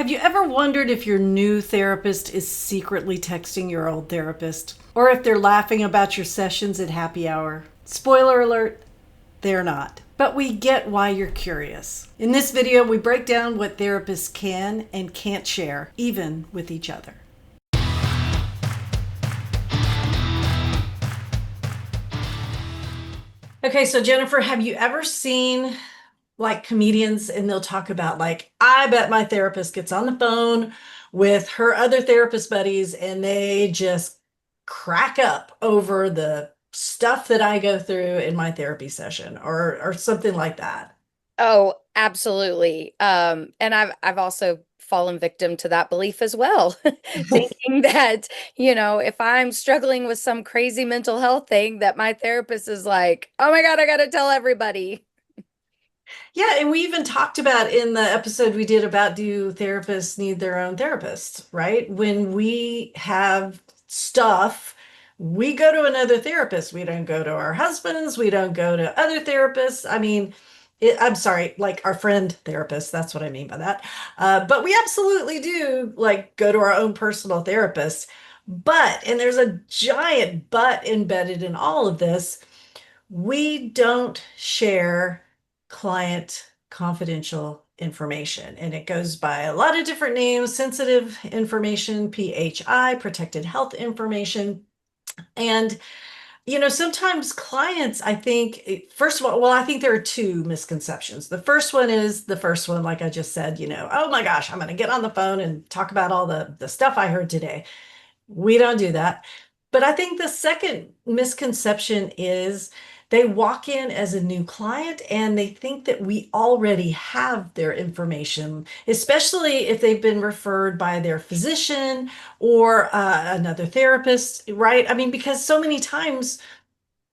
Have you ever wondered if your new therapist is secretly texting your old therapist? Or if they're laughing about your sessions at happy hour? Spoiler alert, they're not. But we get why you're curious. In this video, we break down what therapists can and can't share, even with each other. Okay, so Jennifer, have you ever seen like comedians and they'll talk about like, I bet my therapist gets on the phone with her other therapist buddies and they just crack up over the stuff that I go through in my therapy session or something like that. Oh, absolutely. And I've also fallen victim to that belief as well, thinking that, if I'm struggling with some crazy mental health thing, that my therapist is like, oh my God, I gotta tell everybody. Yeah, and we even talked about in the episode we did about do therapists need their own therapist, right? When we have stuff, we go to another therapist. We don't go to our husbands, we don't go to other therapists. I mean, I'm sorry, like our friend therapist, that's what I mean by that. But we absolutely do like go to our own personal therapist. But, and there's a giant but embedded in all of this, we don't share client confidential information. And it goes by a lot of different names: sensitive information, PHI, protected health information. And, sometimes clients, I think, first of all, well, I think there are two misconceptions. The first one is the first one, like I just said, oh my gosh, I'm going to get on the phone and talk about all the stuff I heard today. We don't do that. But I think the second misconception is they walk in as a new client and they think that we already have their information, especially if they've been referred by their physician or another therapist, right? I mean, because so many times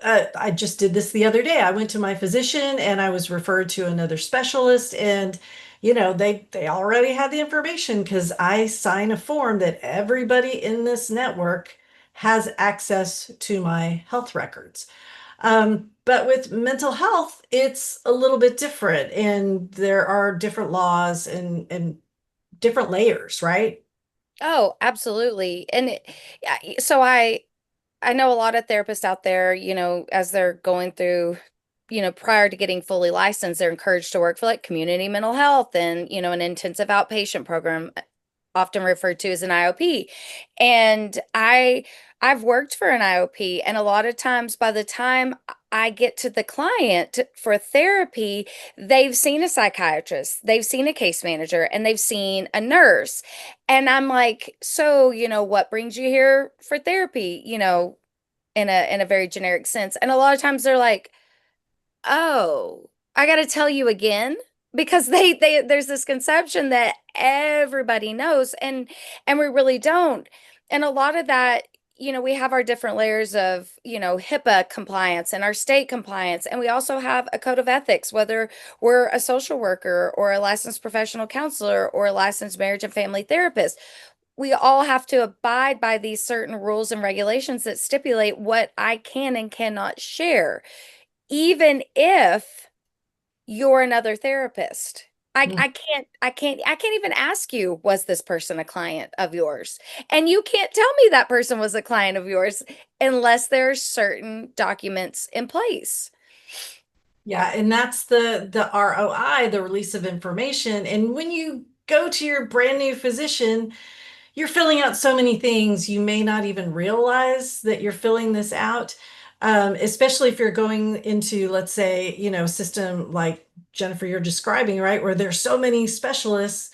I just did this the other day. I went to my physician and I was referred to another specialist, and they already had the information because I sign a form that everybody in this network has access to my health records. But with mental health, it's a little bit different, and there are different laws and different layers, right? Oh, absolutely. Yeah, so I know a lot of therapists out there, as they're going through, prior to getting fully licensed, they're encouraged to work for like community mental health and, an intensive outpatient program, often referred to as an IOP. And I've worked for an IOP, and a lot of times by the time I get to the client for therapy, they've seen a psychiatrist, they've seen a case manager, and they've seen a nurse. And I'm like, so, what brings you here for therapy? In a very generic sense. And a lot of times they're like, "Oh, I got to tell you again." Because they there's this conception that everybody knows, and we really don't. And a lot of that, we have our different layers of, HIPAA compliance and our state compliance, and we also have a code of ethics, whether we're a social worker or a licensed professional counselor or a licensed marriage and family therapist. We all have to abide by these certain rules and regulations that stipulate what I can and cannot share, even if you're another therapist. I can't even ask you, was this person a client of yours? And you can't tell me that person was a client of yours unless there's certain documents in place. Yeah, and that's the ROI, the release of information. And when you go to your brand new physician, you're filling out so many things you may not even realize that you're filling this out. Especially if you're going into, let's say, a system like Jennifer you're describing, right, where there's so many specialists.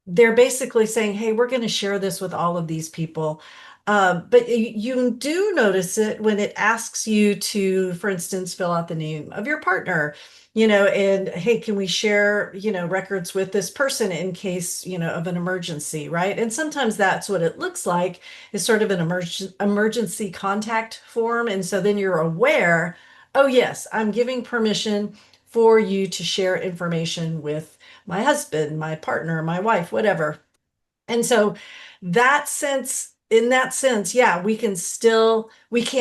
They're basically saying, hey, we're going to share this with all of these people. But you do notice it when it asks you to, for instance, fill out the name of your partner, and hey, can we share, records with this person in case, of an emergency, right? And sometimes that's what it looks like, is sort of an emergency contact form. And so then you're aware, oh, yes, I'm giving permission for you to share information with my husband, my partner, my wife, whatever. And so in that sense, yeah, we can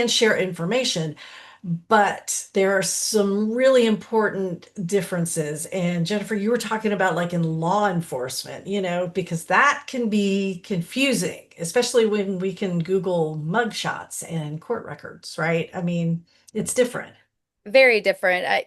share information. But there are some really important differences. And Jennifer, you were talking about like in law enforcement, because that can be confusing, especially when we can Google mugshots and court records, right? I mean, it's different. Very different.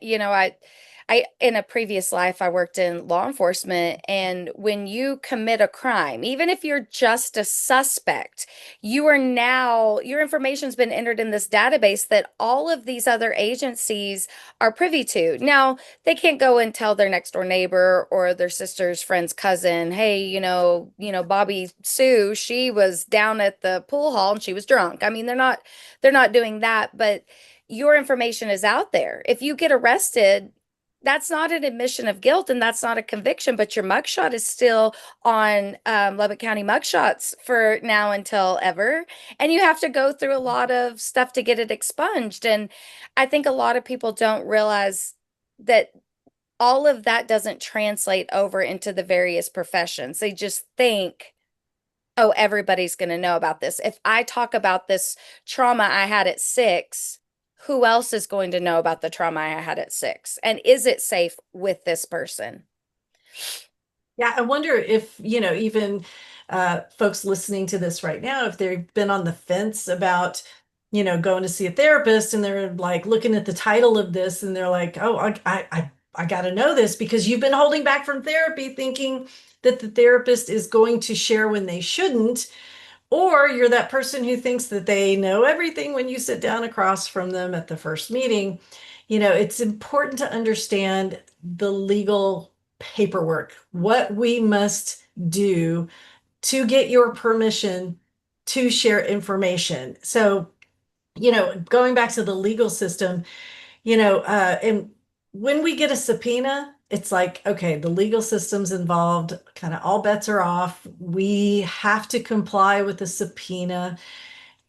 In a previous life, I worked in law enforcement, and when you commit a crime, even if you're just a suspect, your information's been entered in this database that all of these other agencies are privy to. Now, they can't go and tell their next door neighbor or their sister's friend's cousin, hey, Bobby Sue, she was down at the pool hall and she was drunk. I mean, they're not doing that, but your information is out there. If you get arrested, that's not an admission of guilt and that's not a conviction, but your mugshot is still on Lubbock County mugshots for now until ever. And you have to go through a lot of stuff to get it expunged. And I think a lot of people don't realize that all of that doesn't translate over into the various professions. They just think, oh, everybody's going to know about this. If I talk about this trauma I had at 6, who else is going to know about the trauma I had at 6? And is it safe with this person? Yeah, I wonder if, even folks listening to this right now, if they've been on the fence about, going to see a therapist and they're like looking at the title of this and they're like, oh, I got to know this because you've been holding back from therapy thinking that the therapist is going to share when they shouldn't. Or you're that person who thinks that they know everything when you sit down across from them at the first meeting. It's important to understand the legal paperwork, what we must do to get your permission to share information. So, going back to the legal system, and when we get a subpoena, it's like, okay, the legal system's involved, kind of all bets are off. We have to comply with the subpoena.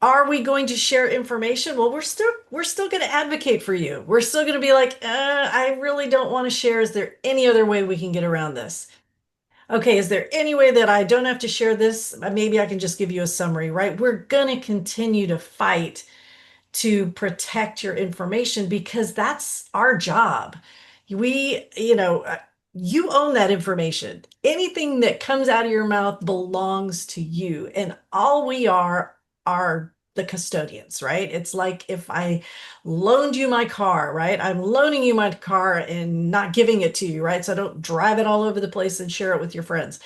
Are we going to share information? Well, we're still going to advocate for you. We're still going to be like, I really don't want to share. Is there any other way we can get around this? Okay, is there any way that I don't have to share this? Maybe I can just give you a summary, right? We're going to continue to fight to protect your information because that's our job. We, you own that information. Anything that comes out of your mouth belongs to you. And all we are the custodians, right? It's like if I loaned you my car, right? I'm loaning you my car and not giving it to you, right? So I don't drive it all over the place and share it with your friends.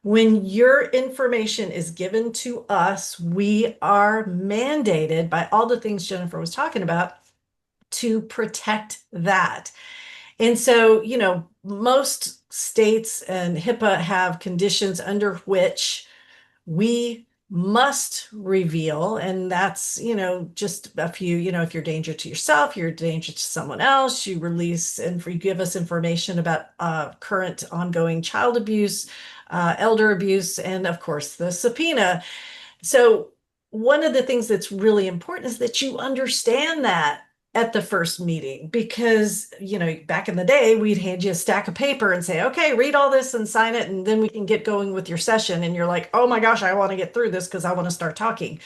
When your information is given to us, we are mandated by all the things Jennifer was talking about to protect that. And so, most states and HIPAA have conditions under which we must reveal, and that's, just a few, if you're a danger to yourself, you're a danger to someone else, you release and you give us information about current ongoing child abuse, elder abuse, and of course the subpoena. So one of the things that's really important is that you understand that at the first meeting because back in the day we'd hand you a stack of paper and say, okay, read all this and sign it and then we can get going with your session, and you're like, oh my gosh, I want to get through this because I want to start talking.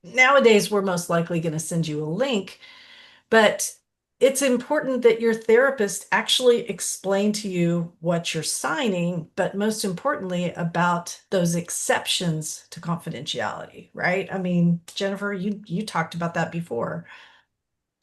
Nowadays we're most likely going to send you a link, but it's important that your therapist actually explain to you what you're signing, but most importantly, about those exceptions to confidentiality, right? I mean, Jennifer, you talked about that before.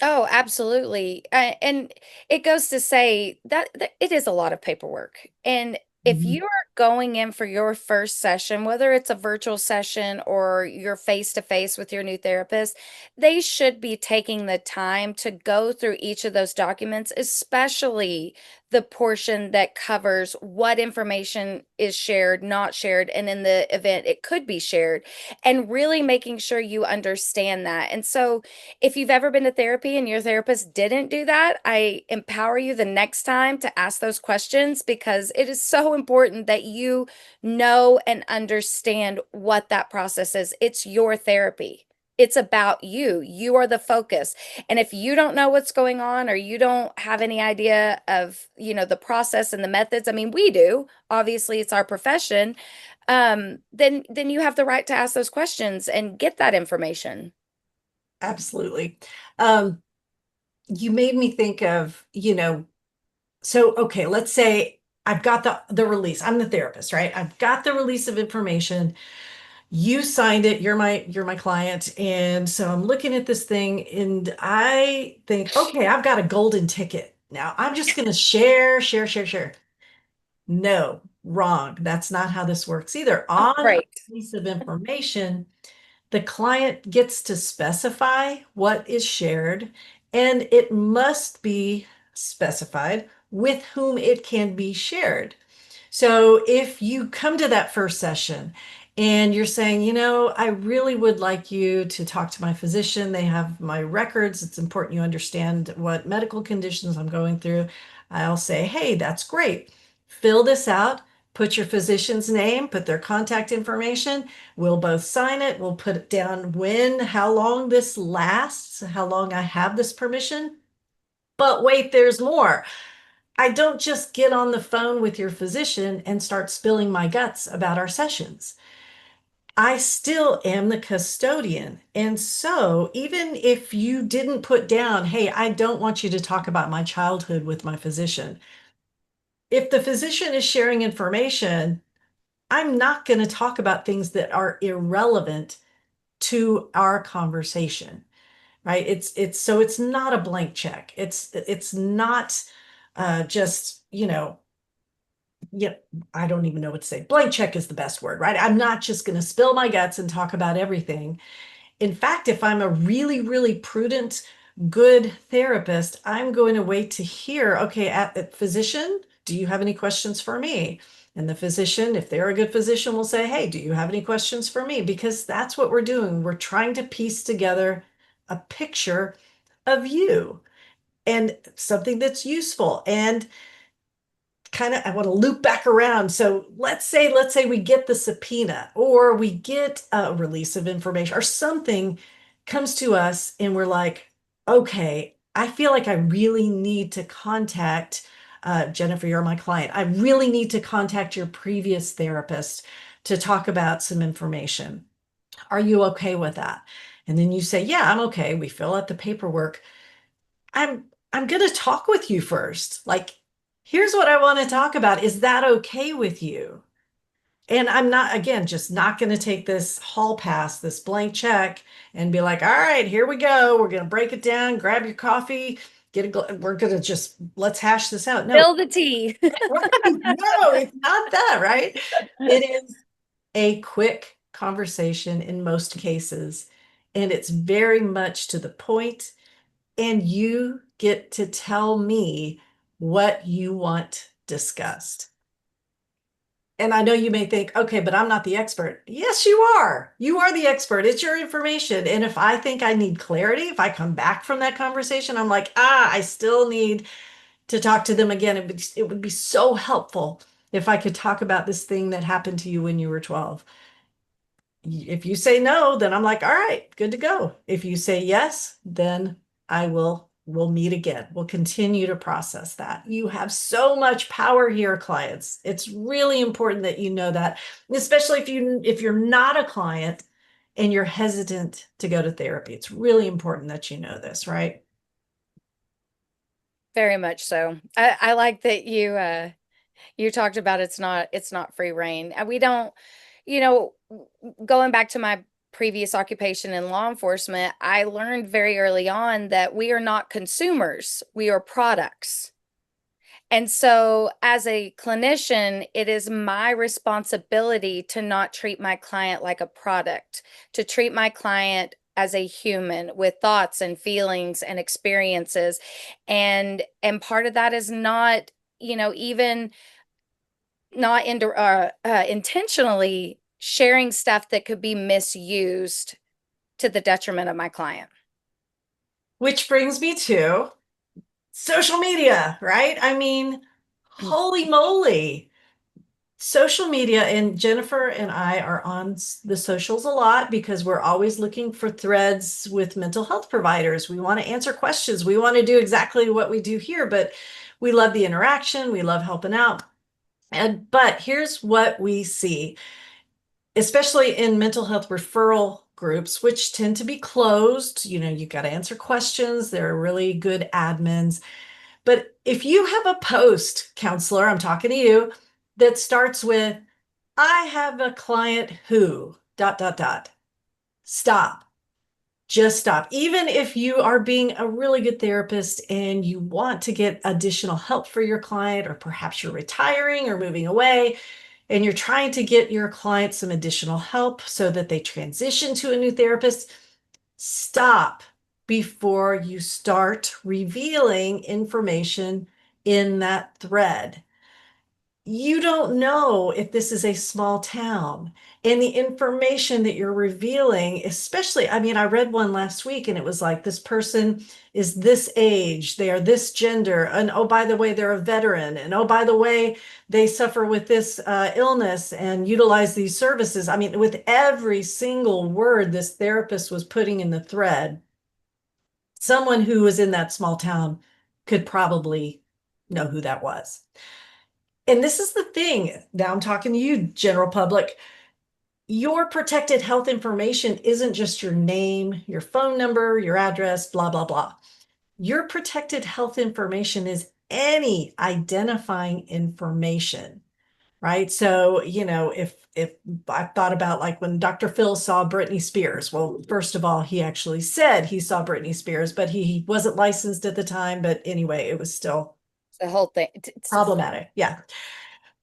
Oh, absolutely. And it goes to say that it is a lot of paperwork. And if Mhm. you are going in for your first session, whether it's a virtual session or you're face to face with your new therapist, they should be taking the time to go through each of those documents, especially the portion that covers what information is shared, not shared, and in the event it could be shared, and really making sure you understand that. And so, if you've ever been to therapy and your therapist didn't do that, I empower you the next time to ask those questions because it is so important that you know and understand what that process is. It's your therapy. It's about you. You are the focus. And if you don't know what's going on or you don't have any idea of, the process and the methods, I mean, we do. Obviously, it's our profession. Then you have the right to ask those questions and get that information. Absolutely. Um, you made me think of, so okay, let's say I've got the release. I'm the therapist, right? I've got the release of information. You signed it. You're my client. And so I'm looking at this thing and I think, okay, I've got a golden ticket. Now I'm just going to share, share, share, share. No, wrong. That's not how this works either. Oh, On a great. piece of information, the client gets to specify what is shared, and it must be specified with whom it can be shared. So if you come to that first session and you're saying, I really would like you to talk to my physician. They have my records. It's important you understand what medical conditions I'm going through. I'll say, hey, that's great. Fill this out. Put your physician's name, put their contact information. We'll both sign it. We'll put it down when, how long this lasts, how long I have this permission. But wait, there's more. I don't just get on the phone with your physician and start spilling my guts about our sessions. I still am the custodian. And so, even if you didn't put down, hey, I don't want you to talk about my childhood with my physician, if the physician is sharing information, I'm not going to talk about things that are irrelevant to our conversation, right? It's not a blank check. It's not just, yeah, I don't even know what to say. Blank check is the best word, right? I'm not just going to spill my guts and talk about everything. In fact, if I'm a really, really prudent, good therapist, I'm going to wait to hear, okay, at physician, do you have any questions for me? And the physician, if they're a good physician, will say, hey, do you have any questions for me? Because that's what we're doing. We're trying to piece together a picture of you and something that's useful. And kind of I want to loop back around. So let's say we get the subpoena or we get a release of information or something comes to us and we're like, okay, I feel like I really need to contact Jennifer, you're my client. I really need to contact your previous therapist to talk about some information. Are you okay with that? And then you say, yeah, I'm okay. We fill out the paperwork. I'm going to talk with you first. Like, here's what I want to talk about. Is that okay with you? And I'm not, again, just not going to take this hall pass, this blank check, and be like, all right, here we go. We're going to break it down, grab your coffee, we're going to just, let's hash this out. No, Spill the tea. right, no, it's not that, right? It is a quick conversation in most cases, and it's very much to the point and you get to tell me what you want discussed. And I know you may think, okay, but I'm not the expert. Yes, you are. You are the expert. It's your information. And if I think I need clarity, if I come back from that conversation, I'm like, I still need to talk to them again. It would be so helpful if I could talk about this thing that happened to you when you were 12. If you say no, then I'm like, all right, good to go. If you say yes, then we'll meet again. We'll continue to process that. You have so much power here, clients. It's really important that you know that, especially if you're not a client and you're hesitant to go to therapy. It's really important that you know this, right? Very much so. I like that you talked about it's not free reign. And we don't, you know, going back to my previous occupation in law enforcement, I learned very early on that we are not consumers, we are products. And so, as a clinician, it is my responsibility to not treat my client like a product, to treat my client as a human with thoughts and feelings and experiences. And part of that is not, even not intentionally sharing stuff that could be misused to the detriment of my client. Which brings me to social media, right? I mean, holy moly. Social media, and Jennifer and I are on the socials a lot because we're always looking for threads with mental health providers. We want to answer questions. We want to do exactly what we do here, but we love the interaction. We love helping out. But here's what we see, especially in mental health referral groups, which tend to be closed. You got to answer questions. They're really good admins. But if you have a post, counselor, I'm talking to you, that starts with, I have a client who, dot, dot, dot, stop. Just stop. Even if you are being a really good therapist and you want to get additional help for your client, or perhaps you're retiring or moving away, and you're trying to get your client some additional help so that they transition to a new therapist, stop before you start revealing information in that thread. You don't know if this is a small town, and the information that you're revealing, especially, I mean, I read one last week and it was like, this person is this age, they are this gender, and oh, by the way, they're a veteran, and oh, by the way, they suffer with this illness and utilize these services. I mean, with every single word this therapist was putting in the thread, someone who was in that small town could probably know who that was. And this is the thing. Now I'm talking to you, general public. Your protected health information isn't just your name, your phone number, your address, blah, blah, blah. Your protected health information is any identifying information, right? So, if I thought about like when Dr. Phil saw Britney Spears, well, first of all, he actually said he saw Britney Spears, but he wasn't licensed at the time. But anyway, it was still The whole thing. problematic. Yeah.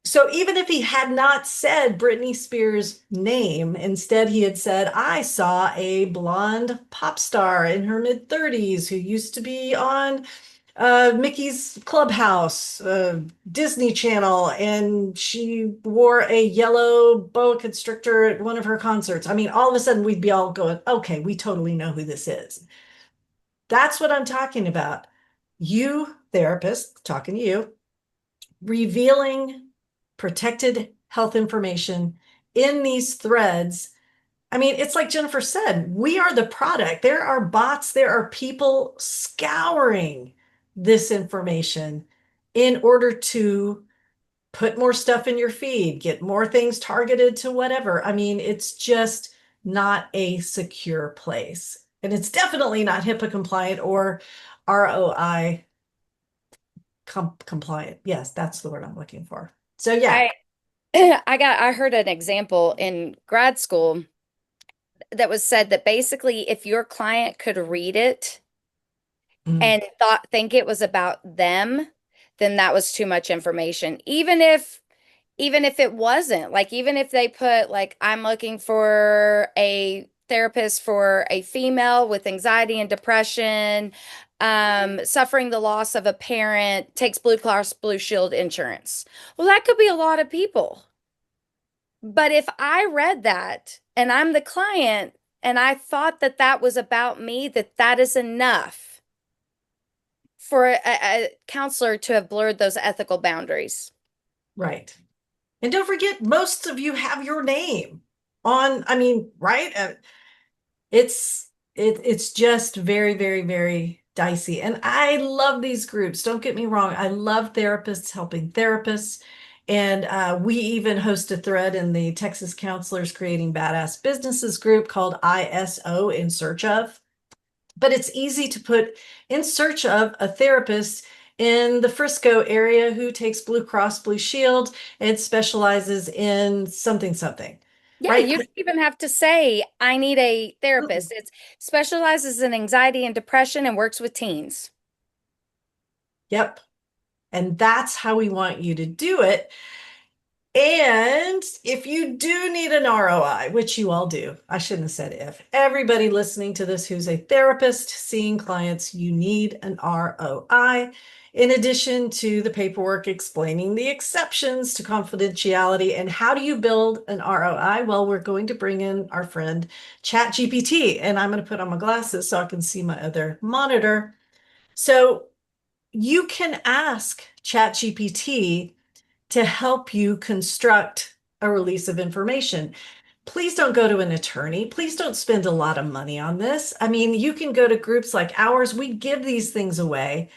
So even if he had not said Britney Spears' name, instead he had said, I saw a blonde pop star in her mid-30s who used to be on Mickey's Clubhouse, Disney Channel, and she wore a yellow boa constrictor at one of her concerts. I mean, all of a sudden we'd be all going, okay, we totally know who this is. That's what I'm talking about. You, therapist, talking to you, revealing protected health information in these threads. I mean, it's like Jennifer said, we are the product. There are bots, there are people scouring this information in order to put more stuff in your feed, get more things targeted to whatever. I mean, it's just not a secure place. And it's definitely not HIPAA compliant or ROI compliant. Yes, that's the word I'm looking for. So yeah. I I heard an example in grad school that was said that basically if your client could read it Mm, and think it was about them, then that was too much information. Even if it wasn't, like even if they put like I'm looking for a therapist for a female with anxiety and depression, suffering the loss of a parent, takes Blue Cross Blue Shield insurance. Well, that could be a lot of people. But if I read that and I'm the client and I thought that that was about me, that is enough for a counselor to have blurred those ethical boundaries. right. And don't forget, most of you have your name on, I mean, right? It's just very, very, very dicey. And I love these groups. Don't get me wrong. I love therapists helping therapists. And we even host a thread in the Texas Counselors Creating Badass Businesses group called ISO, in search of. But it's easy to put in search of a therapist in the Frisco area who takes Blue Cross Blue Shield and specializes in something, something, Yeah, right? you don't even have to say, I need a therapist. It specializes in anxiety and depression and works with teens. Yep. And that's how we want you to do it. And if you do need an ROI, which you all do, I shouldn't have said if. Everybody listening to this who's a therapist seeing clients, you need an ROI. In addition to the paperwork explaining the exceptions to confidentiality and how do you build an ROI? Well, we're going to bring in our friend ChatGPT, and I'm going to put on my glasses so I can see my other monitor. So you can ask ChatGPT to help you construct a release of information. Please don't go to an attorney. Please don't spend a lot of money on this. I mean, you can go to groups like ours. We give these things away.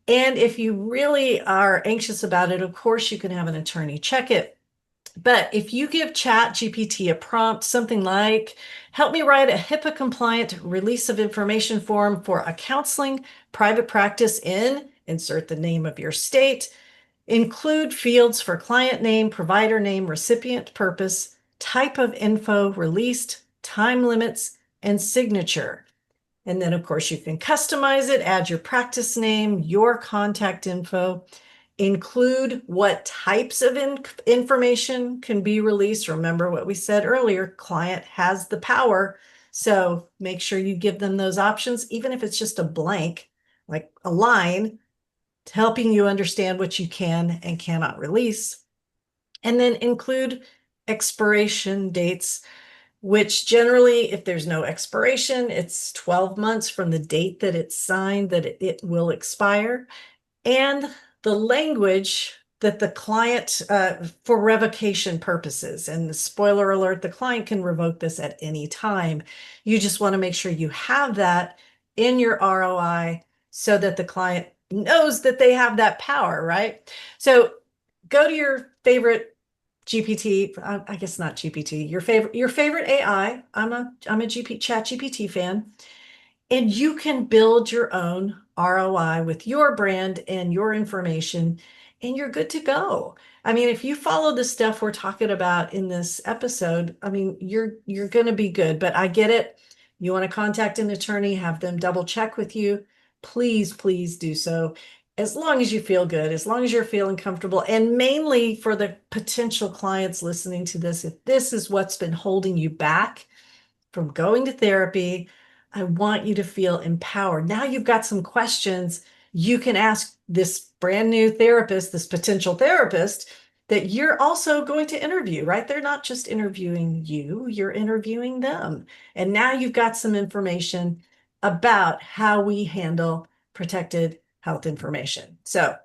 And if you really are anxious about it, of course, you can have an attorney check it. But if you give Chat GPT a prompt, something like, help me write a HIPAA compliant release of information form for a counseling private practice in, insert the name of your state, include fields for client name, provider name, recipient purpose, type of info released, time limits, and signature. And then, of course, you can customize it, add your practice name, your contact info, include what types of information can be released. Remember what we said earlier, client has the power. So make sure you give them those options, even if it's just a blank, like a line, helping you understand what you can and cannot release. And then include expiration dates, which generally, if there's no expiration, it's 12 months from the date that it's signed that it will expire. And the language that the client, for revocation purposes, and the spoiler alert, the client can revoke this at any time. You just want to make sure you have that in your ROI so that the client knows that they have that power, right? So go to your favorite GPT, I guess not GPT, your favorite AI. I'm a Chat GPT fan, and you can build your own ROI with your brand and your information, and you're good to go. I mean, if you follow the stuff we're talking about in this episode, I mean, you're going to be good. But I get it. You want to contact an attorney, have them double check with you. Please, please do so. As long as you feel good, as long as you're feeling comfortable, and mainly for the potential clients listening to this, if this is what's been holding you back from going to therapy, I want you to feel empowered. Now you've got some questions you can ask this brand new therapist, this potential therapist that you're also going to interview, right? They're not just interviewing you, you're interviewing them. And now you've got some information about how we handle protected health information. So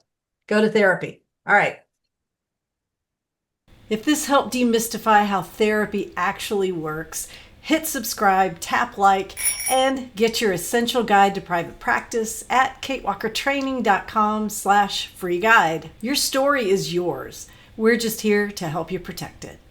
go to therapy. All right. If this helped demystify how therapy actually works, hit subscribe, tap like, and get your essential guide to private practice at katewalkertraining.com/free guide. Your story is yours. We're just here to help you protect it.